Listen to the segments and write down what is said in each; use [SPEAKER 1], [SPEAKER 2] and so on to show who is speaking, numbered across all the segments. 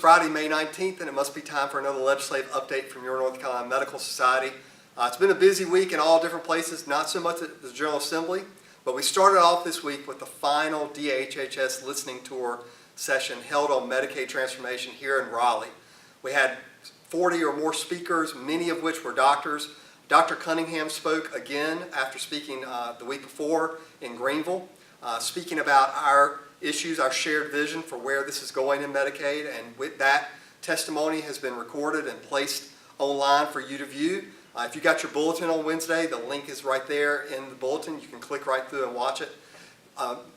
[SPEAKER 1] Friday, May 19th, and it must be time for another legislative update from your North Carolina Medical Society. It's been a busy week in all different places, not so much at the General Assembly, but we started off this week with the final DHHS listening tour session held on Medicaid transformation here in Raleigh. We had 40 or more speakers, many of which were doctors. Dr. Cunningham spoke again after speaking the week before in Greenville, speaking about our issues, our shared vision for where this is going in Medicaid, and with that testimony has been recorded and placed online for you to view. If you got your bulletin on Wednesday, the link is right there in the bulletin. You can click right through and watch it.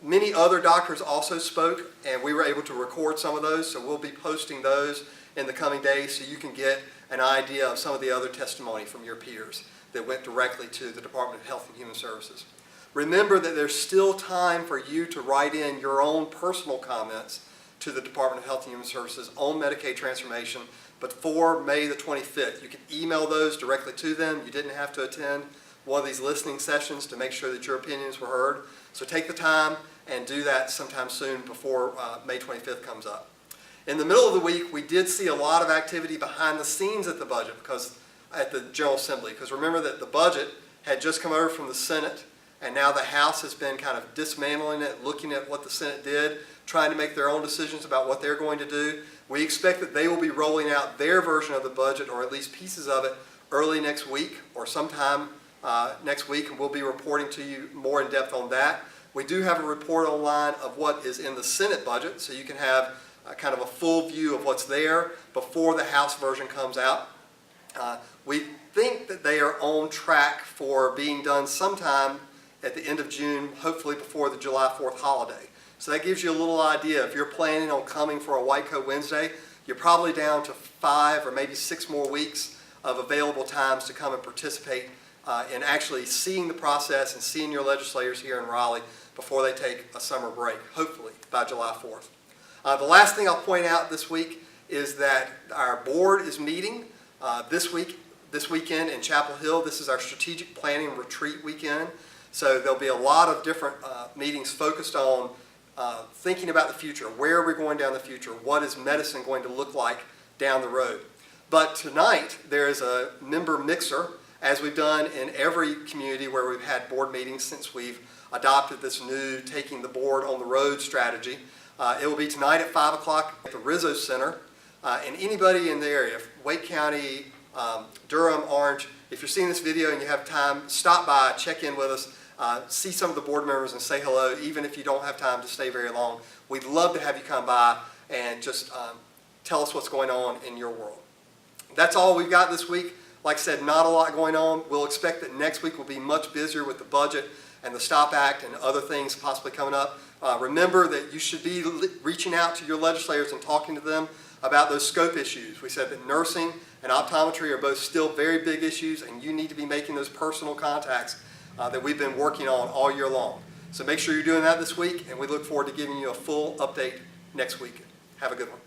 [SPEAKER 1] Many other doctors also spoke, and we were able to record some of those, so we'll be posting those in the coming days so you can get an idea of some of the other testimony from your peers that went directly to the Department of Health and Human Services. Remember that there's still time for you to write in your own personal comments to the Department of Health and Human Services on Medicaid transformation before May the 25th. You can email those directly to them. You didn't have to attend one of these listening sessions to make sure that your opinions were heard. So take the time and do that sometime soon before May 25th comes up. In the middle of the week, we did see a lot of activity behind the scenes at the General Assembly, because remember that the budget had just come over from the Senate, and now the House has been kind of dismantling it, looking at what the Senate did, trying to make their own decisions about what they're going to do. We expect that they will be rolling out their version of the budget, or at least pieces of it, early next week or sometime next week, and we'll be reporting to you more in depth on that. We do have a report online of what is in the Senate budget, so you can have kind of a full view of what's there before the House version comes out. We think that they are on track for being done sometime at the end of June, hopefully before the July 4th holiday. So that gives you a little idea. If you're planning on coming for a White Coat Wednesday, you're probably down to 5 or maybe 6 more weeks of available times to come and participate in actually seeing the process and seeing your legislators here in Raleigh before they take a summer break, hopefully by July 4th. The last thing I'll point out this week is that our board is meeting this weekend in Chapel Hill. This is our strategic planning retreat weekend. So there'll be a lot of different meetings focused on thinking about the future. Where are we going down the future? What is medicine going to look like down the road? But tonight there is a member mixer, as we've done in every community where we've had board meetings since we've adopted this new taking the board on the road strategy. It will be tonight at 5 o'clock at the Rizzo Center. And anybody in the area, Wake County, Durham, Orange, if you're seeing this video and you have time, stop by, check in with us, see some of the board members and say hello, even if you don't have time to stay very long. We'd love to have you come by and just tell us what's going on in your world. That's all we've got this week. Like I said, not a lot going on. We'll expect that next week will be much busier with the budget and the STOP Act and other things possibly coming up. Remember that you should be reaching out to your legislators and talking to them about those scope issues. We said that nursing and optometry are both still very big issues, and you need to be making those personal contacts that we've been working on all year long. So make sure you're doing that this week, and we look forward to giving you a full update next week. Have a good one.